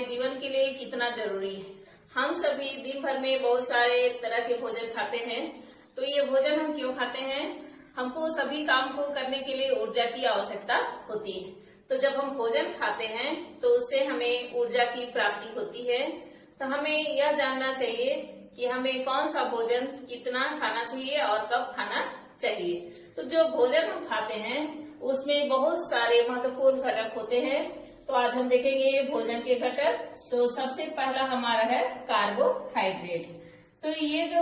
हमारे जीवन के लिए कितना जरूरी है। हम सभी दिन भर में बहुत सारे तरह के भोजन खाते हैं। तो ये भोजन हम क्यों खाते हैं? हमको सभी काम को करने के लिए ऊर्जा की आवश्यकता होती है। तो जब हम भोजन खाते हैं तो उससे हमें ऊर्जा की प्राप्ति होती है। तो हमें यह जानना चाहिए कि हमें कौन सा भोजन कितना खाना चाहिए और कब खाना चाहिए। तो जो भोजन हम खाते हैं उसमें बहुत सारे महत्वपूर्ण घटक होते हैं। तो आज हम देखेंगे भोजन के घटक। तो सबसे पहला हमारा है कार्बोहाइड्रेट। तो ये जो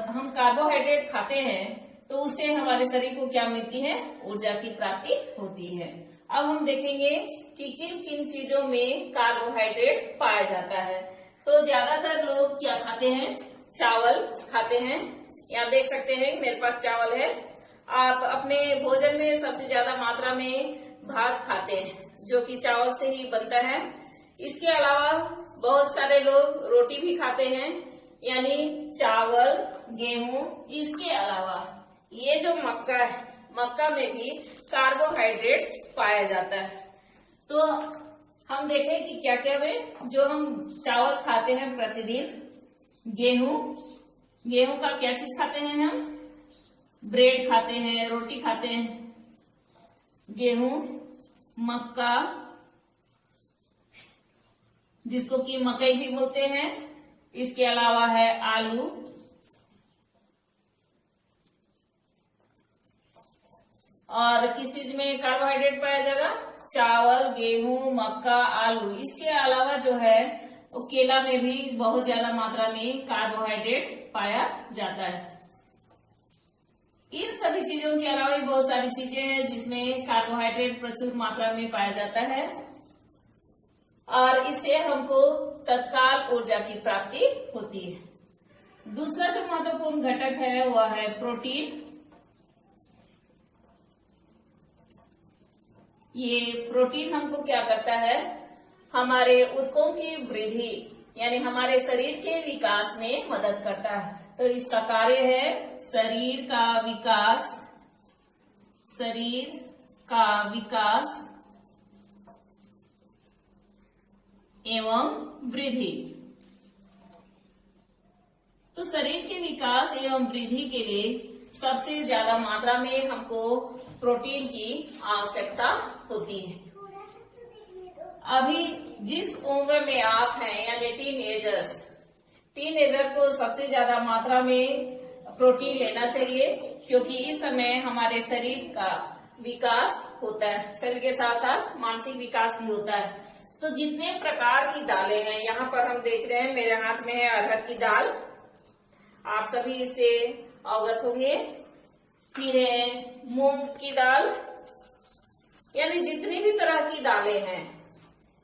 हम कार्बोहाइड्रेट खाते हैं तो उससे हमारे शरीर को क्या मिलती है? ऊर्जा की प्राप्ति होती है। अब हम देखेंगे कि किन किन चीजों में कार्बोहाइड्रेट पाया जाता है। तो ज्यादातर लोग क्या खाते हैं? चावल खाते हैं। यहाँ देख सकते हैं मेरे पास चावल है। आप अपने भोजन में सबसे ज्यादा मात्रा में भात खाते हैं जो कि चावल से ही बनता है। इसके अलावा बहुत सारे लोग रोटी भी खाते हैं, यानी चावल, गेहूं। इसके अलावा ये जो मक्का है, मक्का में भी कार्बोहाइड्रेट पाया जाता है। तो हम देखें कि क्या क्या है जो हम चावल खाते हैं प्रतिदिन। गेहूं का क्या चीज खाते हैं हम? ब्रेड खाते हैं, रोटी खाते हैं। गेहूं, मक्का जिसको कि मकई भी बोलते हैं। इसके अलावा है आलू, और किस चीज में कार्बोहाइड्रेट पाया जाएगा? चावल, गेहूं, मक्का, आलू। इसके अलावा जो है वो केला में भी बहुत ज्यादा मात्रा में कार्बोहाइड्रेट पाया जाता है। इन सभी चीजों के अलावा भी बहुत सारी चीजें हैं जिसमें कार्बोहाइड्रेट प्रचुर मात्रा में पाया जाता है और इससे हमको तत्काल ऊर्जा की प्राप्ति होती है। दूसरा जो महत्वपूर्ण घटक है वह है प्रोटीन। ये प्रोटीन हमको क्या करता है? हमारे ऊतकों की वृद्धि यानी हमारे शरीर के विकास में मदद करता है। तो इसका कार्य है शरीर का विकास एवं वृद्धि। तो शरीर के विकास एवं वृद्धि के लिए सबसे ज्यादा मात्रा में हमको प्रोटीन की आवश्यकता होती है। अभी जिस उम्र में आप हैं यानी टीनएजर्स को सबसे ज्यादा मात्रा में प्रोटीन लेना चाहिए, क्योंकि इस समय हमारे शरीर का विकास होता है। शरीर के साथ साथ मानसिक विकास भी होता है। तो जितने प्रकार की दालें हैं, यहाँ पर हम देख रहे हैं मेरे हाथ में है अरहर की दाल। आप सभी इससे अवगत होंगे। फिर है मूंग की दाल, यानी जितनी भी तरह की दालें हैं।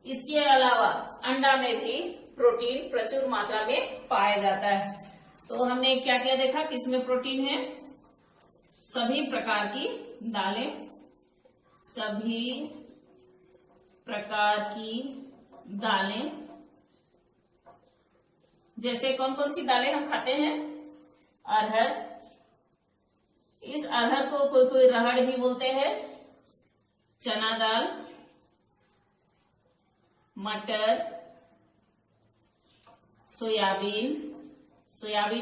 इसके अलावा अंडा में भी प्रोटीन प्रचुर मात्रा में पाया जाता है। तो हमने क्या क्या देखा किसमें प्रोटीन है? सभी प्रकार की दालें, जैसे कौन कौन सी दालें हम खाते हैं? अरहर। इस अरहर को कोई कोई रहड़ भी बोलते हैं। चना दाल, मटर, सोयाबीन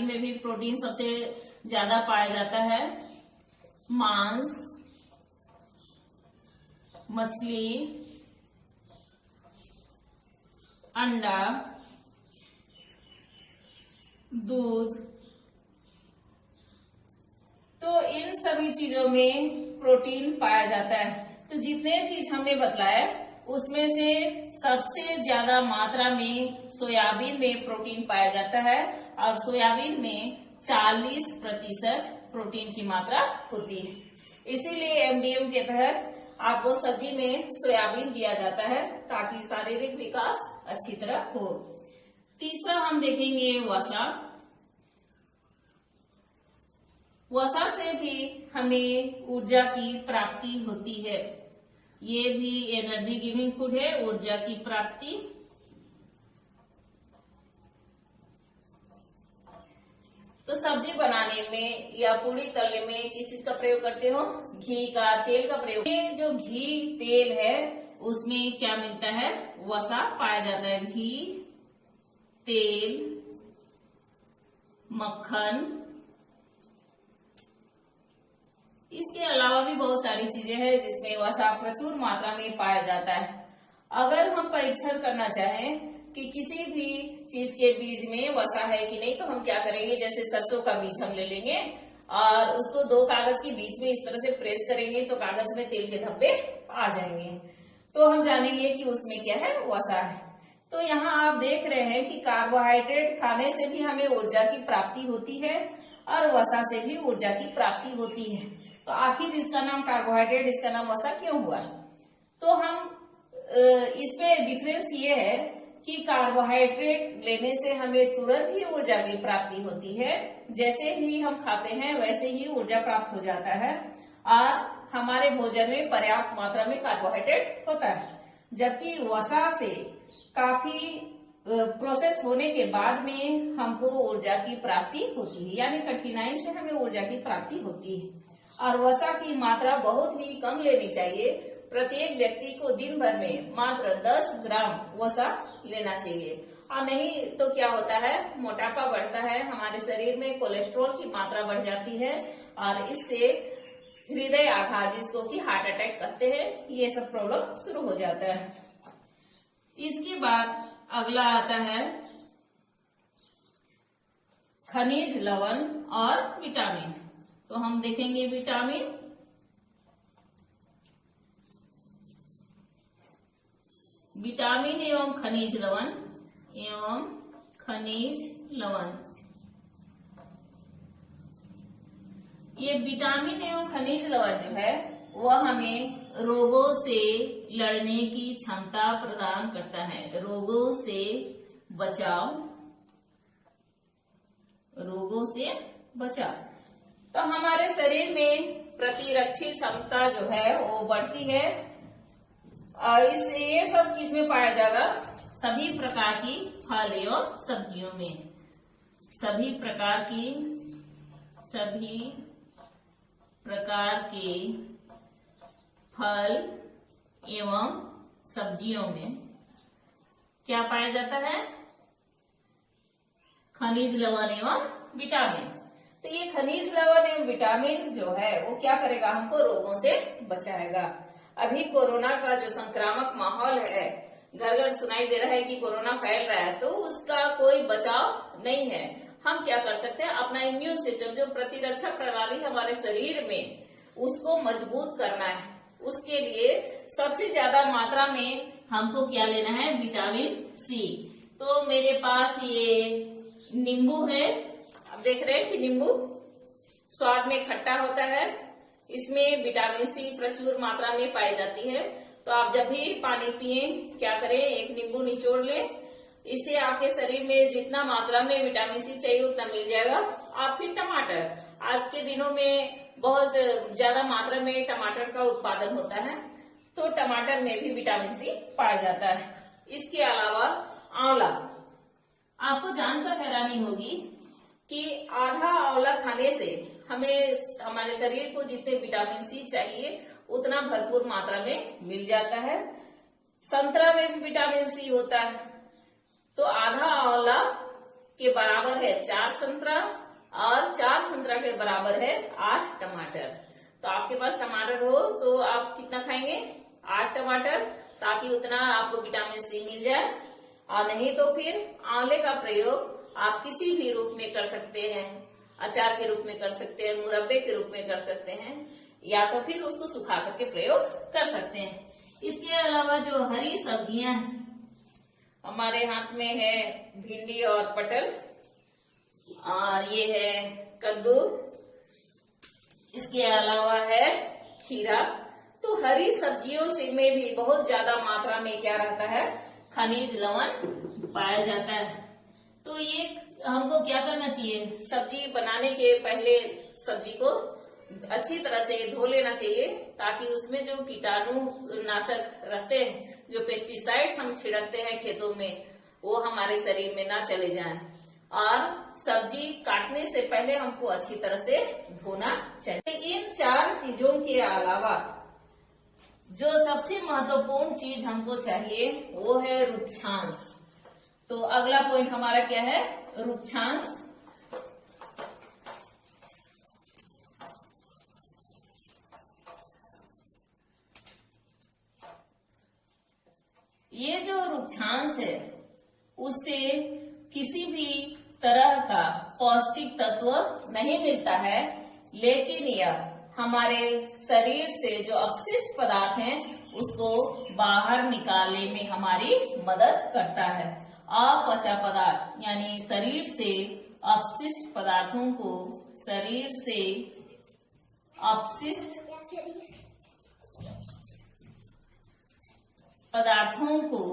में भी प्रोटीन सबसे ज्यादा पाया जाता है। मांस, मछली, अंडा, दूध। तो इन सभी चीजों में प्रोटीन पाया जाता है। तो जितने चीज हमने बतलाया उसमें से सबसे ज्यादा मात्रा में सोयाबीन में प्रोटीन पाया जाता है और सोयाबीन में 40% प्रोटीन की मात्रा होती है। इसीलिए एमडीएम के तहत आपको सब्जी में सोयाबीन दिया जाता है ताकि शारीरिक विकास अच्छी तरह हो। तीसरा हम देखेंगे वसा से भी हमें ऊर्जा की प्राप्ति होती है। ये भी एनर्जी गिविंग फूड है, ऊर्जा की प्राप्ति। तो सब्जी बनाने में या पूरी तलने में किस चीज का प्रयोग करते हो? घी का, तेल का प्रयोग। ये जो घी तेल है उसमें क्या मिलता है, वसा पाया जाता है। घी, तेल, मक्खन, इसके अलावा भी बहुत सारी चीजें हैं जिसमें वसा प्रचुर मात्रा में पाया जाता है। अगर हम परीक्षण करना चाहें कि किसी भी चीज के बीज में वसा है कि नहीं, तो हम क्या करेंगे, जैसे सरसों का बीज हम ले लेंगे और उसको 2 कागज के बीच में इस तरह से प्रेस करेंगे तो कागज में तेल के धब्बे आ जाएंगे, तो हम जानेंगे कि उसमें क्या है, वसा है। तो यहाँ आप देख रहे हैं कि कार्बोहाइड्रेट खाने से भी हमें ऊर्जा की प्राप्ति होती है और वसा से भी ऊर्जा की प्राप्ति होती है। तो आखिर इसका नाम कार्बोहाइड्रेट, इसका नाम वसा क्यों हुआ? तो हम इसमें डिफरेंस ये है कि कार्बोहाइड्रेट लेने से हमें तुरंत ही ऊर्जा की प्राप्ति होती है, जैसे ही हम खाते हैं वैसे ही ऊर्जा प्राप्त हो जाता है और हमारे भोजन में पर्याप्त मात्रा में कार्बोहाइड्रेट होता है। जबकि वसा से काफी प्रोसेस होने के बाद में हमको ऊर्जा की प्राप्ति होती है, यानी कठिनाई से हमें ऊर्जा की प्राप्ति होती है। और वसा की मात्रा बहुत ही कम लेनी चाहिए। प्रत्येक व्यक्ति को दिन भर में मात्र 10 ग्राम वसा लेना चाहिए, और नहीं तो क्या होता है, मोटापा बढ़ता है, हमारे शरीर में कोलेस्ट्रॉल की मात्रा बढ़ जाती है और इससे हृदय आघात, जिसको कि हार्ट अटैक कहते हैं, ये सब प्रॉब्लम शुरू हो जाता है। इसके बाद अगला आता है खनिज, लवण और विटामिन। तो हम देखेंगे विटामिन, विटामिन एवं खनिज लवण एवं खनिज लवण। ये विटामिन एवं खनिज लवण जो है वह हमें रोगों से लड़ने की क्षमता प्रदान करता है। रोगों से बचाव, रोगों से बचाव। तो हमारे शरीर में प्रतिरक्षी क्षमता जो है वो बढ़ती है। ये सब किसमें पाया जाएगा, सभी प्रकार की फल एवं सब्जियों में, सभी प्रकार के फल एवं सब्जियों में क्या पाया जाता है, खनिज, लवण एवं विटामिन। तो ये खनिज, लवण एवं विटामिन जो है वो क्या करेगा, हमको रोगों से बचाएगा। अभी कोरोना का जो संक्रामक माहौल है, घर घर सुनाई दे रहा है कि कोरोना फैल रहा है, तो उसका कोई बचाव नहीं है। हम क्या कर सकते हैं, अपना इम्यून सिस्टम, जो प्रतिरक्षा प्रणाली हमारे शरीर में, उसको मजबूत करना है। उसके लिए सबसे ज्यादा मात्रा में हमको क्या लेना है, विटामिन सी। तो मेरे पास ये नींबू है, आप देख रहे हैं कि नींबू स्वाद में खट्टा होता है, इसमें विटामिन सी प्रचुर मात्रा में पाई जाती है। तो आप जब भी पानी पिए क्या करें, एक नींबू निचोड़ लें, इससे आपके शरीर में जितना मात्रा में विटामिन सी चाहिए उतना मिल जाएगा। आप फिर टमाटर, आज के दिनों में बहुत ज्यादा मात्रा में टमाटर का उत्पादन होता है, तो टमाटर में भी विटामिन सी पाया जाता है। इसके अलावा आंवला, आपको जानकर हैरानी होगी कि आधा आंवला खाने से हमें हमारे शरीर को जितने विटामिन सी चाहिए उतना भरपूर मात्रा में मिल जाता है। संतरा में भी विटामिन सी होता है, तो आधा आंवला के बराबर है 4 संतरा और 4 संतरा के बराबर है 8 टमाटर। तो आपके पास टमाटर हो तो आप कितना खाएंगे, 8 टमाटर, ताकि उतना आपको विटामिन सी मिल जाए। और नहीं तो फिर आंवले का प्रयोग आप किसी भी रूप में कर सकते हैं, अचार के रूप में कर सकते हैं, मुरब्बे के रूप में कर सकते हैं, या तो फिर उसको सुखा करके प्रयोग कर सकते हैं। इसके अलावा जो हरी सब्जियां हमारे हाथ में है, भिंडी और पटल, और ये है कद्दू, इसके अलावा है खीरा। तो हरी सब्जियों से में भी बहुत ज्यादा मात्रा में क्या रहता है, खनिज लवण पाया जाता है। तो ये हमको क्या करना चाहिए, सब्जी बनाने के पहले सब्जी को अच्छी तरह से धो लेना चाहिए, ताकि उसमें जो कीटाणु नाशक रहते हैं, जो पेस्टिसाइड्स हम छिड़कते हैं खेतों में, वो हमारे शरीर में ना चले जाएं। और सब्जी काटने से पहले हमको अच्छी तरह से धोना चाहिए। इन 4 चीजों के अलावा जो सबसे महत्वपूर्ण चीज हमको चाहिए वो है रुक्षांश। तो अगला पॉइंट हमारा क्या है? रुक्षांश। ये जो रुक्षांश है उससे किसी भी तरह का पौष्टिक तत्व नहीं मिलता है, लेकिन यह हमारे शरीर से जो अपशिष्ट पदार्थ हैं उसको बाहर निकालने में हमारी मदद करता है। अपचा पदार्थ यानी शरीर से अपशिष्ट पदार्थों को, शरीर से अपशिष्ट पदार्थों को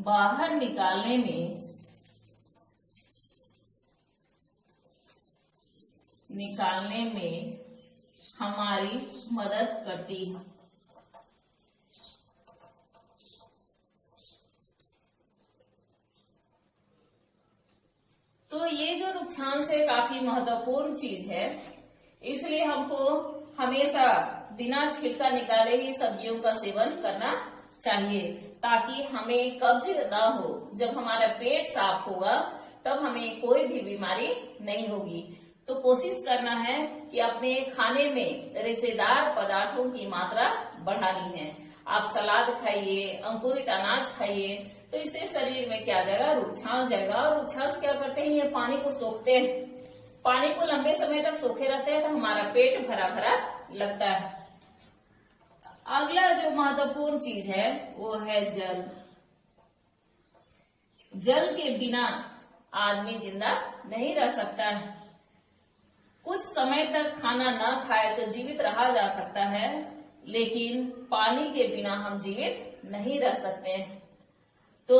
बाहर निकालने में हमारी मदद करती है। तो ये जो रुक्षांश है काफी महत्वपूर्ण चीज है, इसलिए हमको हमेशा बिना छिलका निकाले ही सब्जियों का सेवन करना चाहिए, ताकि हमें कब्ज ना हो। जब हमारा पेट साफ होगा तब हमें कोई भी बीमारी नहीं होगी। तो कोशिश करना है कि अपने खाने में रेशेदार पदार्थों की मात्रा बढ़ानी है। आप सलाद खाइए, अंकुरित अनाज खाइए, तो इससे शरीर में क्या जाएगा? रुक्षांश जाएगा। और रुक्षांश क्या करते हैं? ये पानी को सोखते हैं। पानी को लंबे समय तक सोखे रहते हैं तो हमारा पेट भरा भरा लगता है। अगला जो महत्वपूर्ण चीज है वो है जल। जल के बिना आदमी जिंदा नहीं रह सकता है। कुछ समय तक खाना न खाए तो जीवित रहा जा सकता है, लेकिन पानी के बिना हम जीवित नहीं रह सकते। तो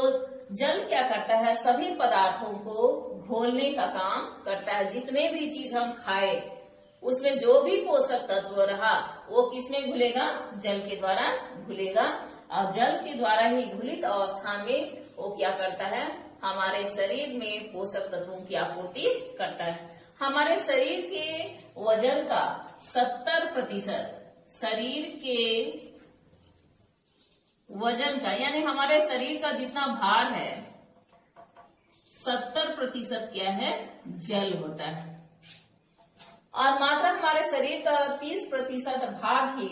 जल क्या करता है? सभी पदार्थों को घोलने का काम करता है। जितने भी चीज हम खाए उसमें जो भी पोषक तत्व रहा वो किसमें घुलेगा? जल के द्वारा घुलेगा। और जल के द्वारा ही घुलित अवस्था में वो क्या करता है? हमारे शरीर में पोषक तत्वों की आपूर्ति करता है। हमारे शरीर के वजन का 70%, शरीर के वजन का यानी हमारे शरीर का जितना भार है 70% क्या है? जल होता है। और मात्र हमारे शरीर का 30% भाग ही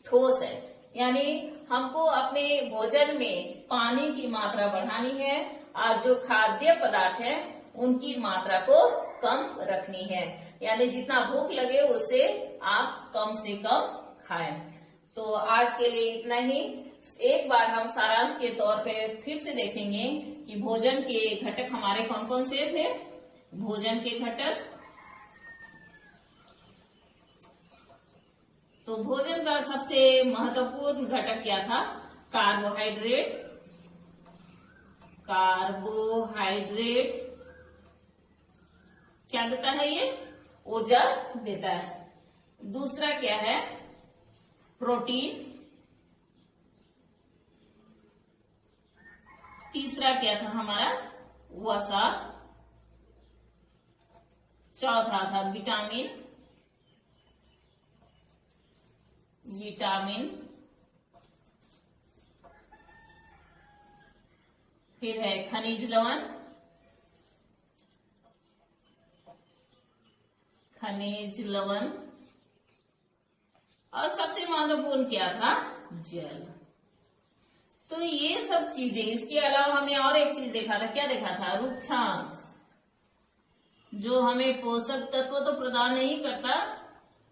ठोस है। यानी हमको अपने भोजन में पानी की मात्रा बढ़ानी है और जो खाद्य पदार्थ है उनकी मात्रा को कम रखनी है। यानी जितना भूख लगे उससे आप कम से कम खाएं। तो आज के लिए इतना ही। एक बार हम सारांश के तौर पे फिर से देखेंगे कि भोजन के घटक हमारे कौन कौन से थे। भोजन के घटक, तो भोजन का सबसे महत्वपूर्ण घटक क्या था? कार्बोहाइड्रेट। कार्बोहाइड्रेट क्या देता है? ये ऊर्जा देता है। दूसरा क्या है? प्रोटीन। तीसरा क्या था हमारा? वसा। चौथा था विटामिन। फिर है खनिज लवण। और सबसे महत्वपूर्ण क्या था? जल। तो ये सब चीजें, इसके अलावा हमने और एक चीज देखा था। क्या देखा था? रुक्षांश, जो हमें पोषक तत्व तो प्रदान नहीं करता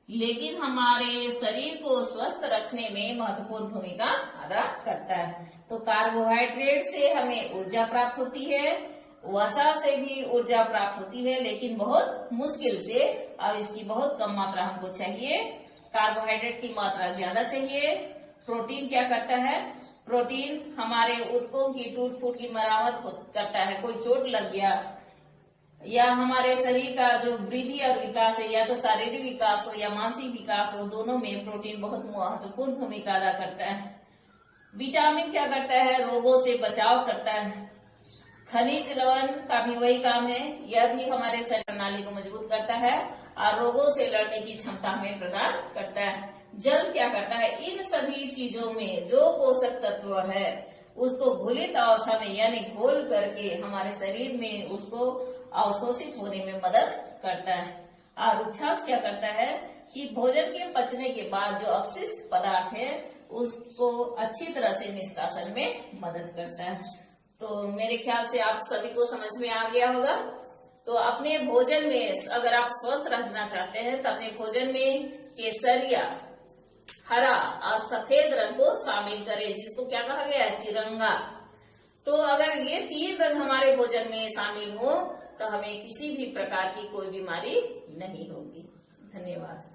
लेकिन हमारे शरीर को स्वस्थ रखने में महत्वपूर्ण भूमिका अदा करता है। तो कार्बोहाइड्रेट से हमें ऊर्जा प्राप्त होती है, वसा से भी ऊर्जा प्राप्त होती है, लेकिन बहुत मुश्किल से। और इसकी बहुत कम मात्रा हमको चाहिए। कार्बोहाइड्रेट की मात्रा ज्यादा चाहिए। प्रोटीन क्या करता है? प्रोटीन हमारे ऊतकों की टूट फूट की मरम्मत करता है। कोई चोट लग गया या हमारे शरीर का जो वृद्धि और विकास है, या तो शारीरिक विकास हो या मानसिक विकास हो, दोनों में प्रोटीन बहुत महत्वपूर्ण भूमिका अदा करता है। विटामिन क्या करता है? रोगों से बचाव करता है। खनिज लवण का भी वही काम है, यह भी हमारे शरीर प्रणाली को मजबूत करता है और रोगों से लड़ने की क्षमता हमें प्रदान करता है। जल क्या करता है, इन सभी चीजों में जो पोषक तत्व है उसको घुलित अवस्था में यानी घोल करके हमारे शरीर में उसको अवशोषित होने में मदद करता है। और उच्छ्वास क्या करता है कि भोजन के पचने के बाद जो अपशिष्ट पदार्थ है उसको अच्छी तरह से निष्कासन में मदद करता है। तो मेरे ख्याल से आप सभी को समझ में आ गया होगा। तो अपने भोजन में अगर आप स्वस्थ रहना चाहते हैं तो अपने भोजन में केसरिया, हरा और सफेद रंग को शामिल करें, जिसको क्या कहा गया है, तिरंगा। तो अगर ये 3 रंग हमारे भोजन में शामिल हो तो हमें किसी भी प्रकार की कोई बीमारी नहीं होगी। धन्यवाद।